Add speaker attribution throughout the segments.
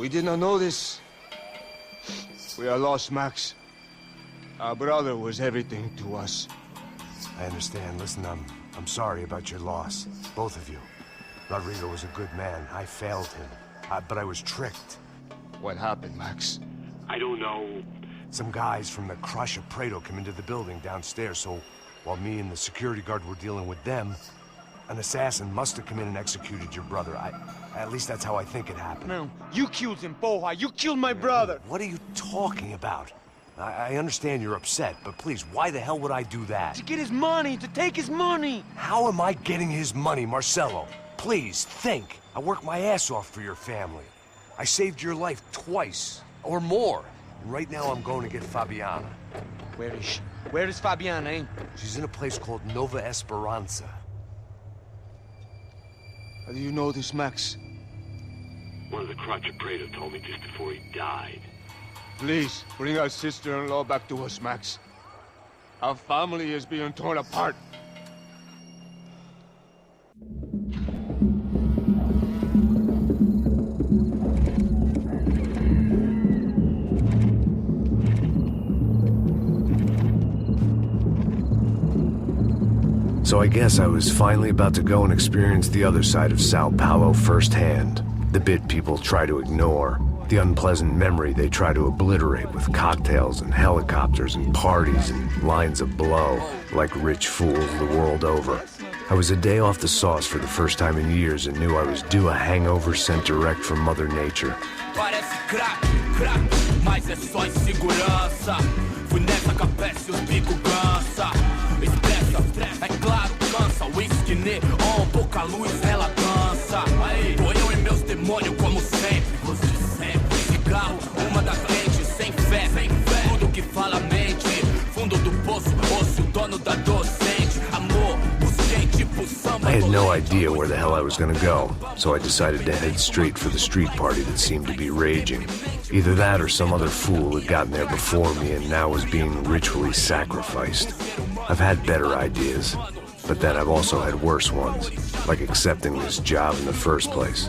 Speaker 1: We did not know this. We are lost, Max. Our brother was everything to us.
Speaker 2: I understand. Listen, I'm sorry about your loss. Both of you. Rodrigo was a good man. I failed him. But I was tricked.
Speaker 1: What happened, Max?
Speaker 3: I don't know.
Speaker 2: Some guys from the Crush of Prado came into the building downstairs, so while me and the security guard were dealing with them, an assassin must have come in and executed your brother. At least that's how I think it happened.
Speaker 4: No, you killed him, Poha. You killed my brother.
Speaker 2: What are you talking about? I understand you're upset, but please, why the hell would I do that?
Speaker 4: To get his money, to take his money.
Speaker 2: How am I getting his money, Marcelo? Please, think. I worked my ass off for your family. I saved your life twice, or more. Right now I'm going to get Fabiana.
Speaker 4: Where is she? Where is Fabiana, eh?
Speaker 2: She's in a place called Nova Esperanza.
Speaker 1: How do you know this, Max?
Speaker 3: One of the Crotch of Prado told me just before he died.
Speaker 1: Please, bring our sister-in-law back to us, Max. Our family is being torn apart.
Speaker 2: So I guess I was finally about to go and experience the other side of Sao Paulo firsthand. The bit people try to ignore. The unpleasant memory they try to obliterate with cocktails and helicopters and parties and lines of blow, like rich fools the world over. I was a day off the sauce for the first time in years and knew I was due a hangover sent direct from Mother Nature.
Speaker 5: Parece crack, mas é só insegurança. Fui nessa capeste os bico cansa. Expressa, é claro, cansa. Whisky, neon, pouca luz, ela dança. Tô eu e meus demônios como sempre. Você sempre. Cigarro, uma das lentes, sem fé. Tudo que fala mente. Fundo do poço, osso, dono da docente. Amor, busquei tipo samba.
Speaker 2: I had no idea where the hell I was gonna go, so I decided to head straight for the street party that seemed to be raging. Either that or some other fool had gotten there before me and now was being ritually sacrificed. I've had better ideas, but then I've also had worse ones, like accepting this job in the first place.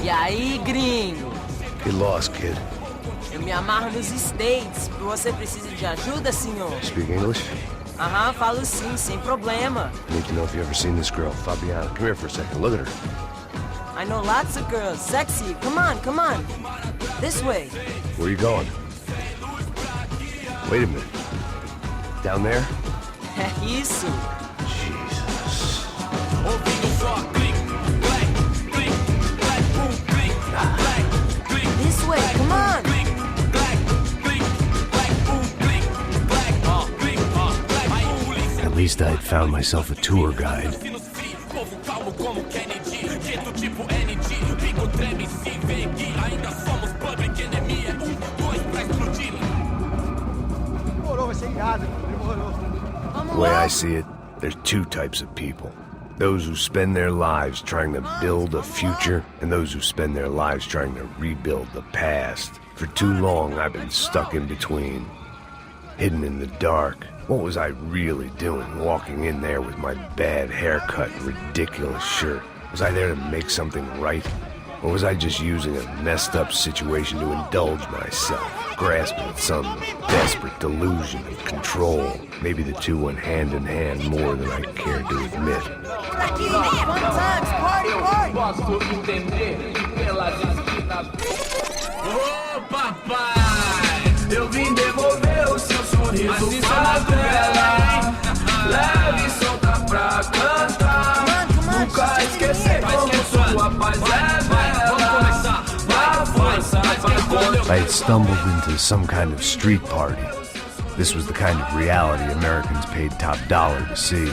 Speaker 6: E aí, gringo?
Speaker 2: Get lost, kid.
Speaker 6: Eu me amarro nos States. Você precisa de ajuda, senhor?
Speaker 2: Speak English?
Speaker 6: Aham, falo sim, sem problema.
Speaker 2: I need to know if you've ever seen this girl, Fabiana. Come here for a second. Look at her.
Speaker 6: I know lots of girls. Sexy. Come on, come on. This way.
Speaker 2: Where are you going? Wait a minute. Down there?
Speaker 6: É isso.
Speaker 2: Jesus.
Speaker 6: This way, come on.
Speaker 2: At least I had found myself a tour guide. The way I see it, there's two types of people. Those who spend their lives trying to build a future, and those who spend their lives trying to rebuild the past. For too long, I've been stuck in between, hidden in the dark. What was I really doing walking in there with my bad haircut and ridiculous shirt? Was I there to make something right? Or was I just using a messed up situation to indulge myself, grasping at some desperate delusion of control? Maybe the two went hand in hand more than I cared to admit.
Speaker 6: Fun times, party, party.
Speaker 5: Posso entender pelas esquinas. Ô papai, eu vim devolver o seu sorriso favela. Leve e solta pra cantar. Nunca esquecer como sua paz é bela.
Speaker 2: I had stumbled into some kind of street party. This was the kind of reality Americans paid top dollar to see.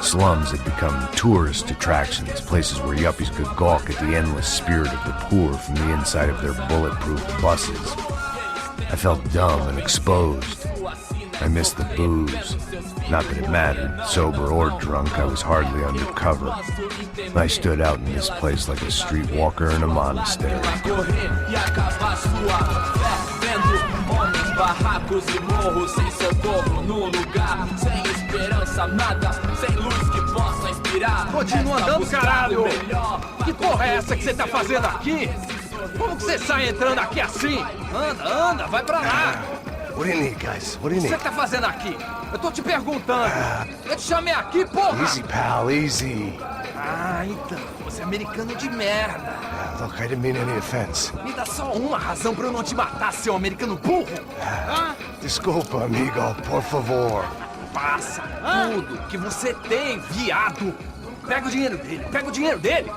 Speaker 2: Slums had become tourist attractions, places where yuppies could gawk at the endless spirit of the poor from the inside of their bulletproof buses. I felt dumb and exposed. I missed the booze. Not that it mattered, sober or drunk, I was hardly undercover. I stood out in this place like a streetwalker in a monastery.
Speaker 5: Barracos e morros sem socorro no lugar, sem esperança, nada sem luz que possa inspirar.
Speaker 7: Continua andando, caralho! Que porra é essa que você tá fazendo aqui? Como que você sai entrando aqui assim? Anda, vai pra lá!
Speaker 2: What do you need, guys? What do you
Speaker 7: O que
Speaker 2: need?
Speaker 7: você tá fazendo aqui? Eu tô te perguntando. Eu te chamei aqui, porra!
Speaker 2: Easy, pal, easy.
Speaker 7: Ah, então, você é americano de merda.
Speaker 2: Look, I didn't mean any offense.
Speaker 7: Me dá só uma razão pra eu não te matar, seu americano burro.
Speaker 2: Desculpa, amigo, por favor.
Speaker 7: Passa tudo que você tem, viado. Pega o dinheiro dele,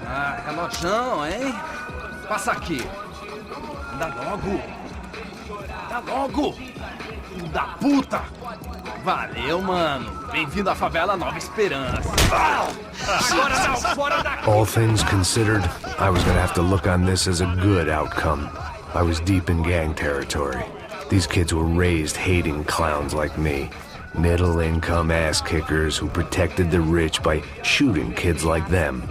Speaker 7: Ah, relojão, hein? Passa aqui. Dá logo. Filho da puta. Valeu, mano. Bem-vindo à favela Nova Esperança. Agora não, fora daqui.
Speaker 2: All things considered, I was gonna have to look on this as a good outcome. I was deep in gang territory. These kids were raised hating clowns like me. Middle-income ass-kickers who protected the rich by shooting kids like them.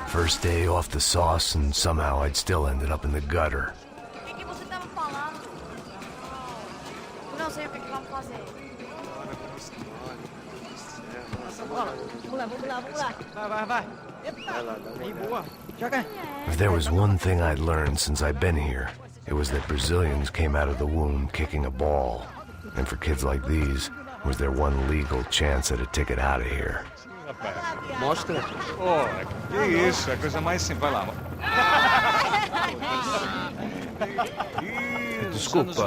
Speaker 2: First day off the sauce, and somehow I'd still ended up in the gutter.
Speaker 8: O que você tava falando? Não sei o que vamos fazer. Vamos lá.
Speaker 4: Vai. Bem boa. Joga.
Speaker 2: If there was one thing I'd learned since I've been here, it was that Brazilians came out of the womb kicking a ball. And for kids like these, was their one legal chance at a ticket out of here.
Speaker 4: Mostra.
Speaker 9: Que isso, é a coisa mais simples. Vai lá.
Speaker 2: Desculpa,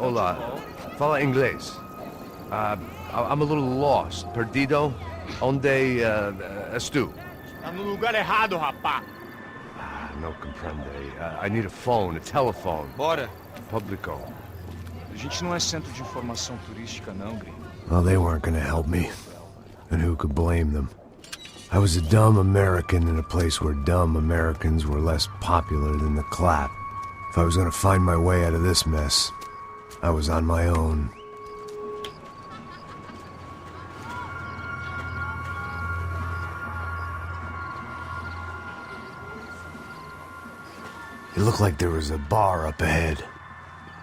Speaker 2: olá. Fala inglês. I'm a little lost. Perdido? Onde estou?
Speaker 4: Tá no lugar errado, rapá.
Speaker 2: No comprende. I need a phone, a telephone.
Speaker 9: Bora.
Speaker 2: Publico.
Speaker 9: A gente não é centro de informação turística, não, gringo.
Speaker 2: Well, they weren't gonna help me. And who could blame them? I was a dumb American in a place where dumb Americans were less popular than the clap. If I was gonna find my way out of this mess, I was on my own. It looked like there was a bar up ahead.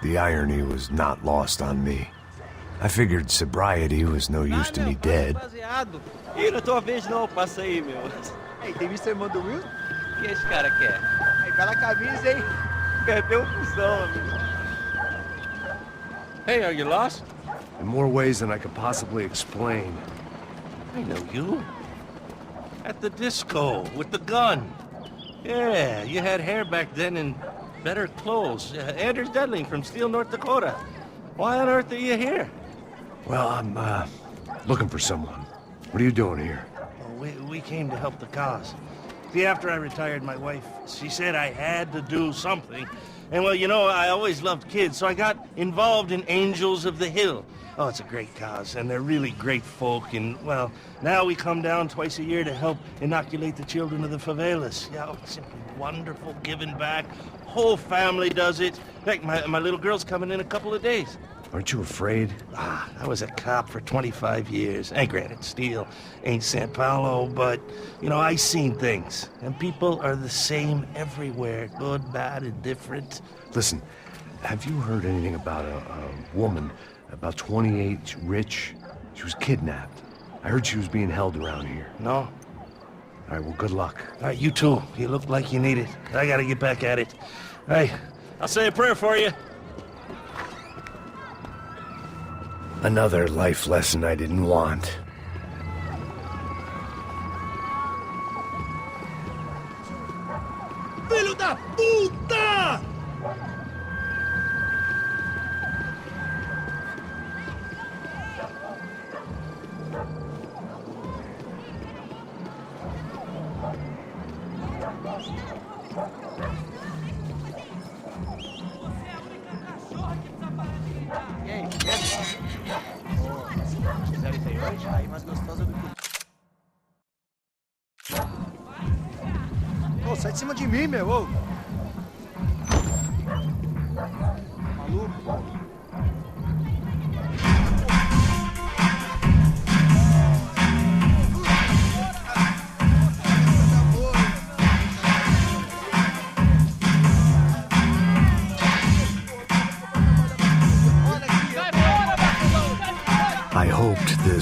Speaker 2: The irony was not lost on me. I figured sobriety was no use to me dead.
Speaker 10: Ih, não é tua vez não, passa aí, meu. Ei, tem visto a irmã do Will? O que esse cara quer? Ei, bela camisa, hein? Perdeu o fusão, amigo.
Speaker 7: Hey, are you lost?
Speaker 2: In more ways than I could possibly explain.
Speaker 11: I know you. At the disco, with the gun. Yeah, you had hair back then and better clothes. Anders Dedling from Steele, North Dakota. Why on earth are you here?
Speaker 2: Well, I'm, looking for someone. What are you doing here?
Speaker 11: Well, we came to help the cause. See, after I retired, my wife, she said I had to do something. And, well, you know, I always loved kids, so I got involved in Angels of the Hill. Oh, it's a great cause, and they're really great folk, and, well, now we come down twice a year to help inoculate the children of the favelas. Yeah, oh, it's simply wonderful, giving back. Whole family does it. In fact, my little girl's coming in a couple of days.
Speaker 2: Aren't you afraid?
Speaker 11: I was a cop for 25 years. And granted, Steele ain't San Paulo, but, you know, I seen things. And people are the same everywhere, good, bad, and different.
Speaker 2: Listen, have you heard anything about a woman, about 28, rich? She was kidnapped. I heard she was being held around here.
Speaker 11: No?
Speaker 2: All right, well, good luck.
Speaker 11: All right, you too. You look like you need it. I gotta get back at it. Hey, I'll say a prayer for you.
Speaker 2: Another life lesson I didn't want.
Speaker 11: Filho da puta!
Speaker 4: Ô, sai de cima de mim, meu. Ô. Maluco.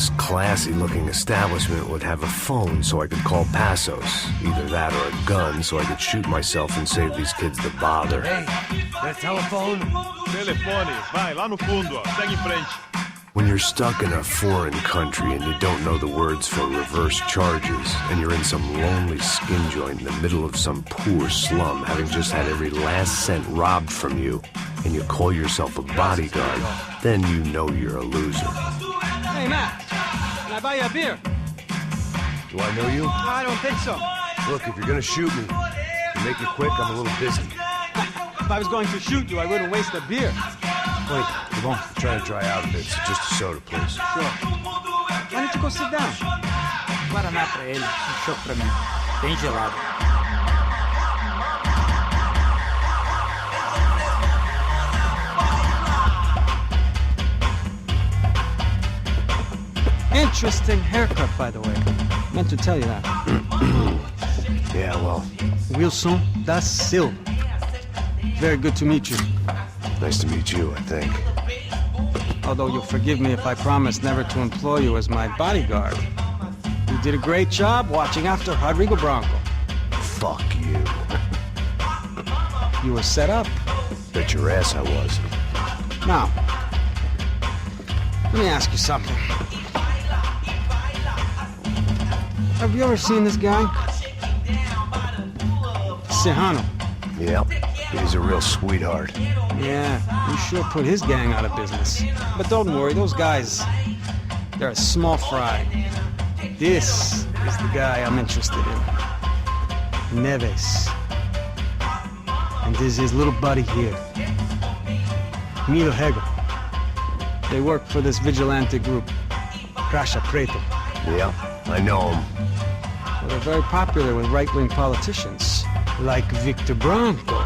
Speaker 2: this classy-looking establishment would have a phone so I could call Passos. Either that or a gun so I could shoot myself and save these kids the bother.
Speaker 11: Hey, that telephone?
Speaker 4: Telefone, vai, lá no fundo, ó. Segue em frente.
Speaker 2: When you're stuck in a foreign country and you don't know the words for reverse charges, and you're in some lonely skin joint in the middle of some poor slum, having just had every last cent robbed from you, and you call yourself a bodyguard, then you know you're a loser.
Speaker 4: Hey, Matt, can I buy you a beer?
Speaker 2: Do I know you?
Speaker 4: I don't think so.
Speaker 2: Look, if you're gonna shoot me, make it quick, I'm a little busy.
Speaker 4: If I was going to shoot you, I wouldn't waste a beer.
Speaker 2: Wait, come on. I'm trying to dry out a bit, so just a soda, please.
Speaker 4: Sure. Why don't you go sit down? Guaraná pra ele, chopp pra mim. Bem gelado. Interesting haircut, by the way. Meant to tell you that.
Speaker 2: Yeah, well,
Speaker 4: Wilson da Silva. Very good to meet you.
Speaker 2: nice to meet you, I think.
Speaker 4: Although you'll forgive me if I promise never to employ you as my bodyguard. You did a great job watching after Rodrigo Branco.
Speaker 2: Fuck you.
Speaker 4: You were set up.
Speaker 2: Bet your ass I was.
Speaker 4: Now, let me ask you something. Have you ever seen this guy? Serrano.
Speaker 2: Yep, he's a real sweetheart.
Speaker 4: Yeah, you sure put his gang out of business. But don't worry, those guys, they're a small fry. This is the guy I'm interested in. Neves. And this is his little buddy here. Milo Hegel. They work for this vigilante group, Caixa Preto.
Speaker 2: Yep, I know him.
Speaker 4: Well, they're very popular with right-wing politicians, like Victor Branco.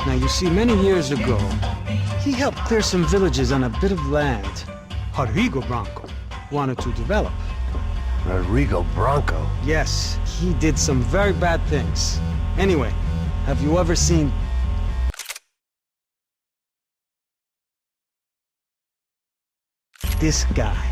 Speaker 4: Now, you see, many years ago, he helped clear some villages on a bit of land Rodrigo Branco wanted to develop.
Speaker 2: Rodrigo Branco?
Speaker 4: Yes, he did some very bad things. Anyway, have you ever seen this guy?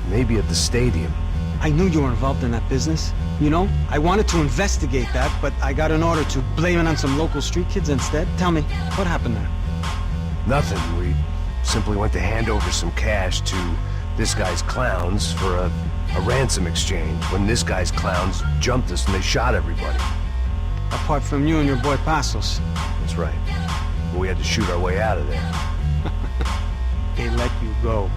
Speaker 2: Maybe at the stadium.
Speaker 4: I knew you were involved in that business. You know, I wanted to investigate that, but I got an order to blame it on some local street kids instead. Tell me, what happened there?
Speaker 2: Nothing. We simply went to hand over some cash to this guy's clowns for a ransom exchange when this guy's clowns jumped us and they shot everybody.
Speaker 4: Apart from you and your boy Passos.
Speaker 2: That's right. But we had to shoot our way out of there.
Speaker 4: They let you go.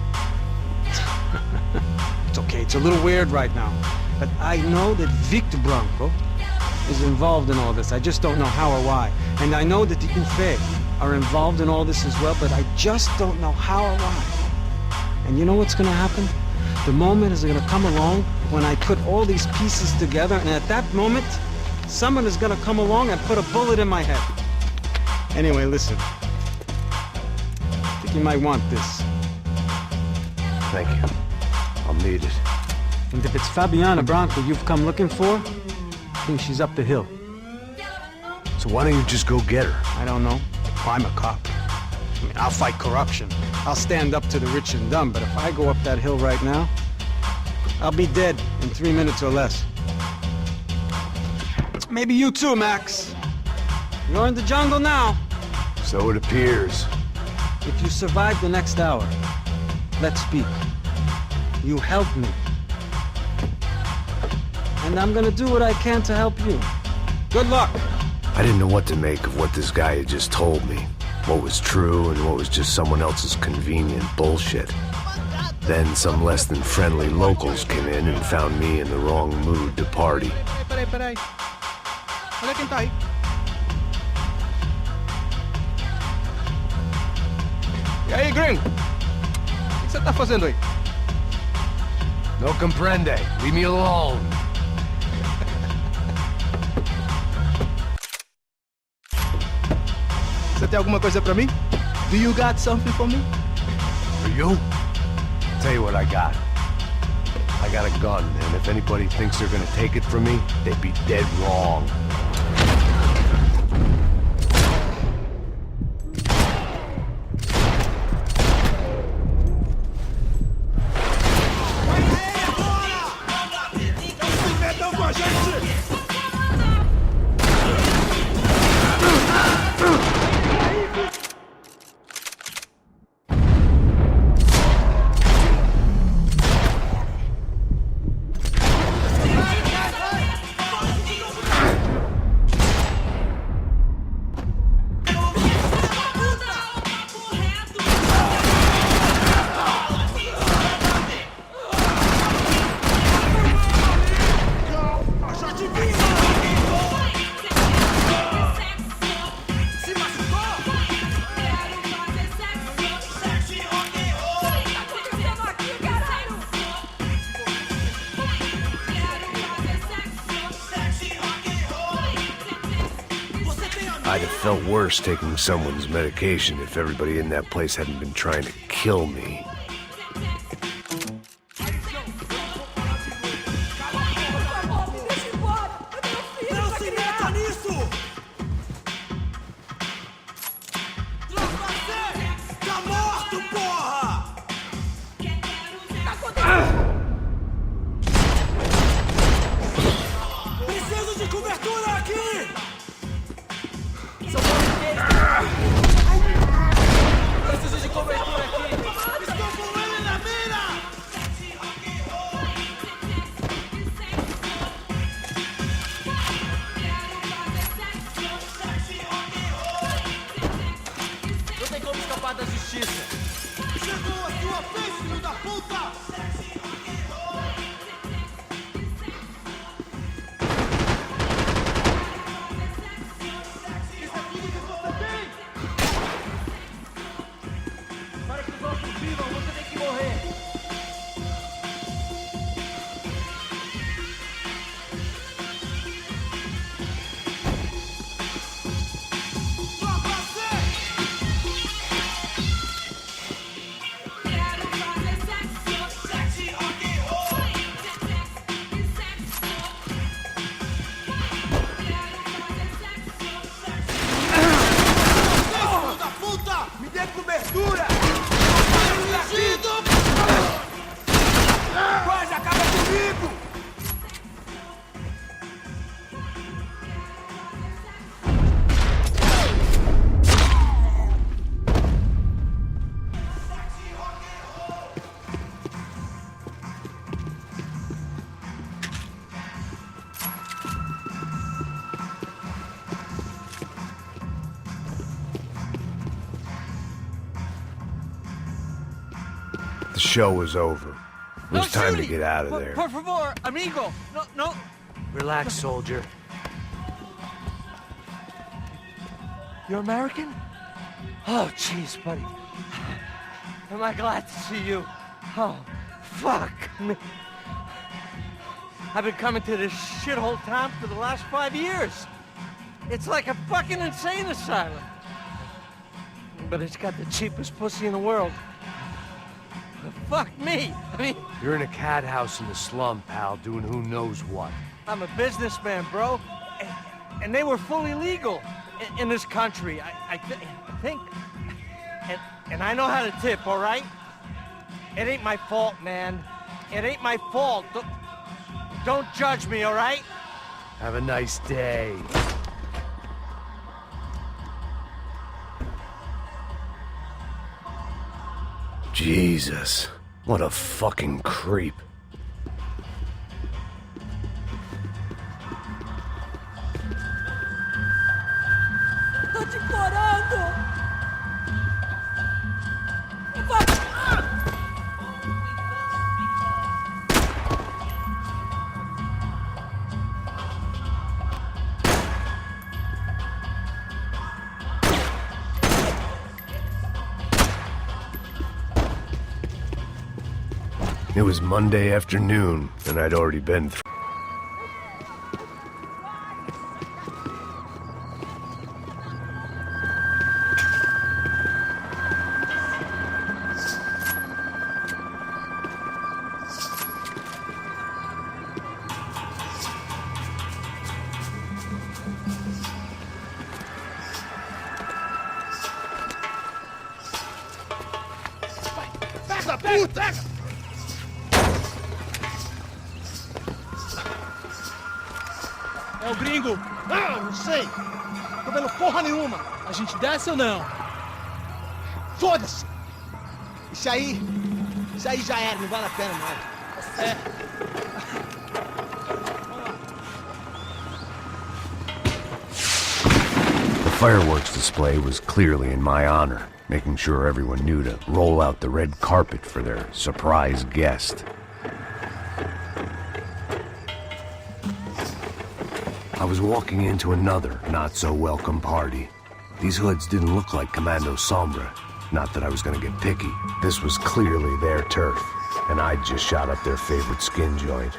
Speaker 4: It's okay, it's a little weird right now. But I know that Victor Branco is involved in all this. I just don't know how or why. And I know that the UFE are involved in all this as well, but I just don't know how or why. And you know what's gonna happen? The moment is gonna come along when I put all these pieces together, and at that moment, someone is gonna come along and put a bullet in my head. Anyway, listen. I think you might want this.
Speaker 2: Thank you. I'll need it.
Speaker 4: And if it's Fabiana Branco you've come looking for, I think she's up the hill.
Speaker 2: So why don't you just go get her?
Speaker 4: I don't know. I'm a cop. I mean, I'll fight corruption. I'll stand up to the rich and dumb, but if I go up that hill right now, I'll be dead in 3 minutes or less. Maybe you too, Max. You're in the jungle now.
Speaker 2: So it appears.
Speaker 4: If you survive the next hour, let's speak. You help me. And I'm gonna do what I can to help you. Good luck.
Speaker 2: I didn't know what to make of what this guy had just told me. What was true and what was just someone else's convenient bullshit. Then some less than friendly locals came in and found me in the wrong mood to party.
Speaker 4: Peraí. Olha quem tá aí. E aí, gringo? O que você tá fazendo aí?
Speaker 2: No comprende. Leave me alone.
Speaker 4: Você tem alguma coisa pra mim? Do you got something for me?
Speaker 2: For you? Tell you what I got. I got a gun, and if anybody thinks they're gonna take it from me, they'd be dead wrong. I'd have felt worse taking someone's medication if everybody in that place hadn't been trying to kill me. The show was over. It was time to get out of there.
Speaker 10: Por favor, amigo. No.
Speaker 7: Relax, soldier.
Speaker 10: You're American? Oh, jeez, buddy. Am I glad to see you? Oh, fuck me. I've been coming to this shithole town for the last 5 years. It's like a fucking insane asylum. But it's got the cheapest pussy in the world. Fuck me. I mean,
Speaker 7: You're in a cat house in the slum, pal, doing who knows what.
Speaker 10: I'm a businessman, bro. And they were fully legal in this country, I think. And I know how to tip, all right? It ain't my fault, man. It ain't my fault. Don't judge me, all right?
Speaker 7: Have a nice day.
Speaker 2: Jesus, what a fucking creep.
Speaker 6: Tô te implorando!
Speaker 2: It was Monday afternoon, and I'd already been through.
Speaker 11: Puta!
Speaker 12: É o gringo.
Speaker 11: Ah, não sei.
Speaker 12: Tô vendo porra nenhuma. A gente desce ou não?
Speaker 10: Foda-se! Isso aí já era, não vale a pena mais. É.
Speaker 2: The fireworks display was clearly in my honor, making sure everyone knew to roll out the red carpet for their surprise guest. I was walking into another not-so-welcome party. These hoods didn't look like Commando Sombra. Not that I was gonna get picky. This was clearly their turf, and I'd just shot up their favorite skin joint.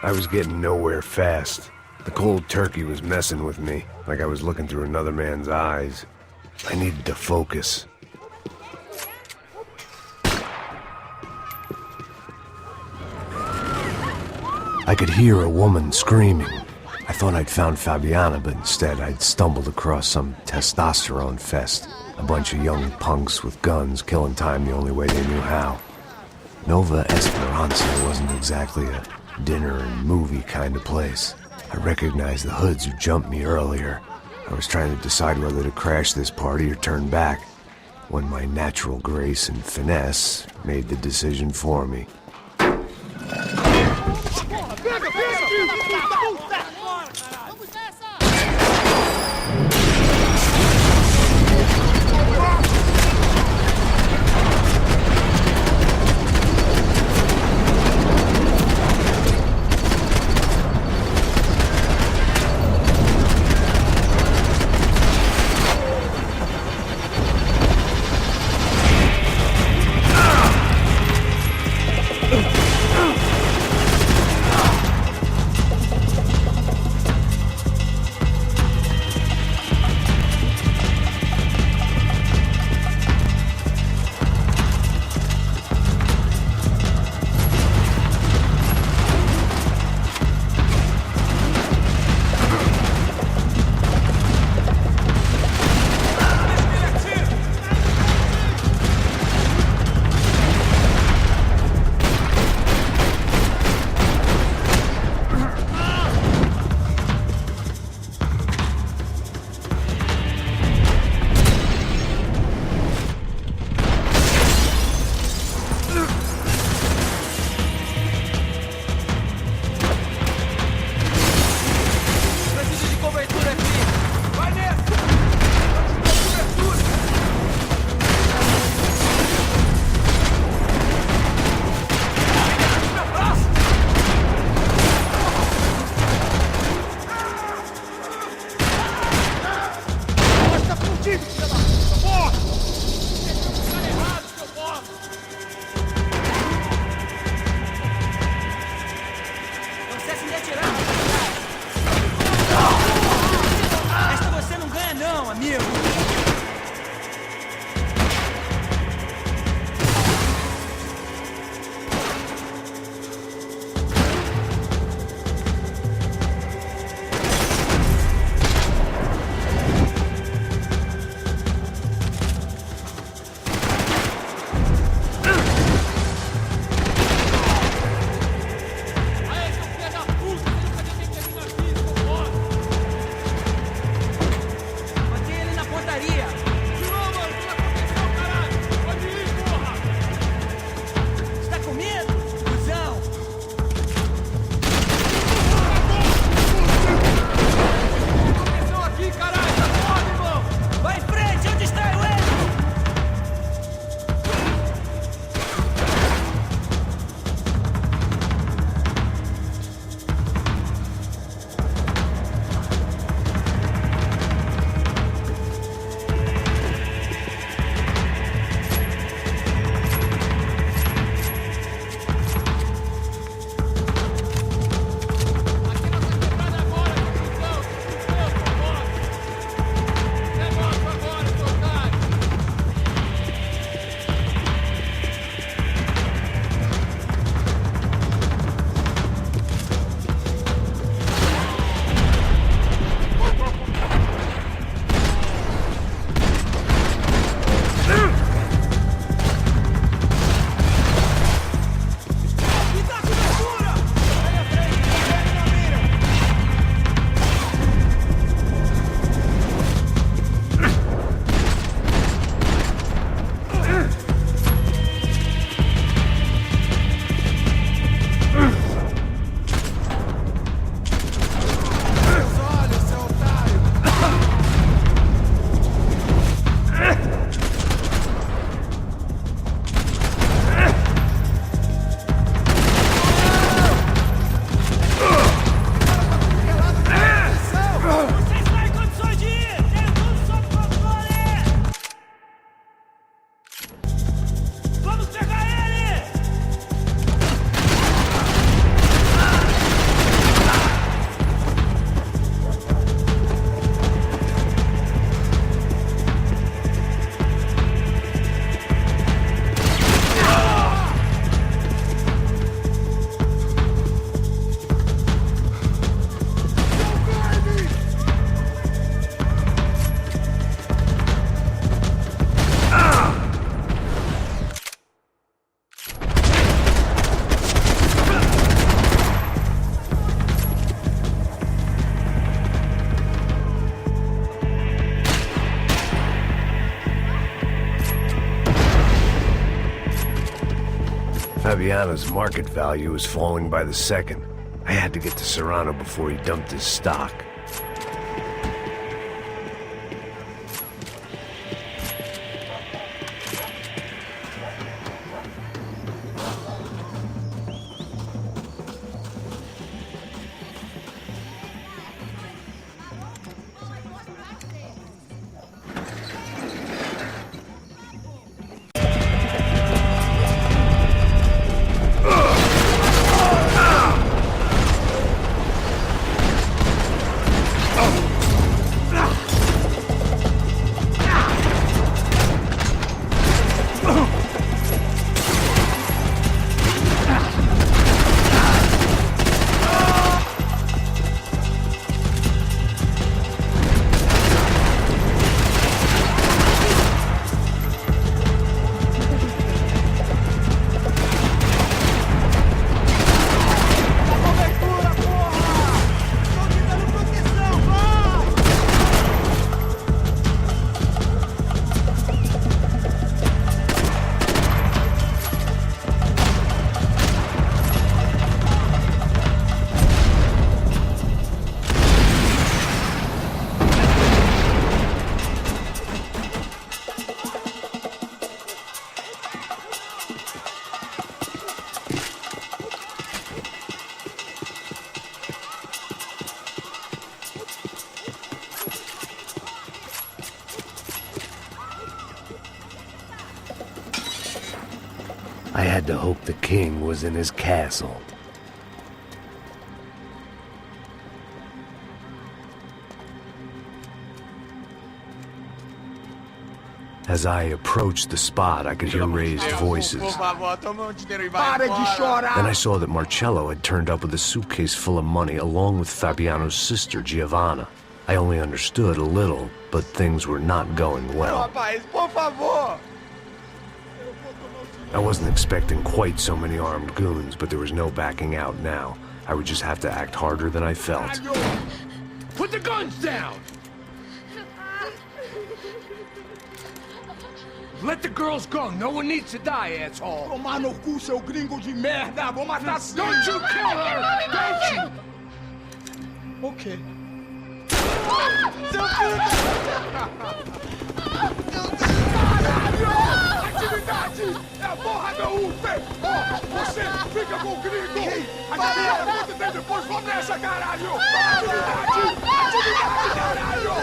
Speaker 2: I was getting nowhere fast. The cold turkey was messing with me, like I was looking through another man's eyes. I needed to focus. I could hear a woman screaming. I thought I'd found Fabiana, but instead I'd stumbled across some testosterone fest. A bunch of young punks with guns killing time the only way they knew how. Nova Esperanza wasn't exactly a dinner and movie kind of place. I recognized the hoods who jumped me earlier. I was trying to decide whether to crash this party or turn back, when my natural grace and finesse made the decision for me. Fabiano's market value was falling by the second. I had to get to Serrano before he dumped his stock. I had to hope the king was in his castle. As I approached the spot, I could hear raised voices. Then I saw that Marcello had turned up with a suitcase full of money along with Fabiano's sister, Giovanna. I only understood a little, but things were not going well. I wasn't expecting quite so many armed goons, but there was no backing out now. I would just have to act harder than I felt.
Speaker 5: Put the guns down! Let the girls go. No one needs to die, asshole. Tomar no cu, seu gringo de merda. Vou matar sim. Don't you kill her! Don't you!
Speaker 10: Okay.
Speaker 5: Atividade! É a porra da UFE! Você fica com o gringo! A galera conta até depois, vamos nessa, caralho! Atividade! Atividade, caralho!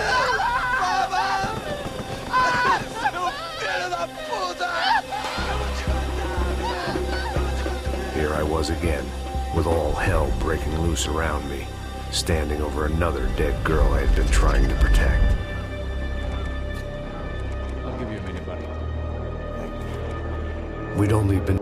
Speaker 5: Seu filho da puta!
Speaker 2: Here I was again, with all hell breaking loose around me, standing over another dead girl I had been trying to protect.
Speaker 9: I'll give you a minute, buddy.
Speaker 2: We'd only been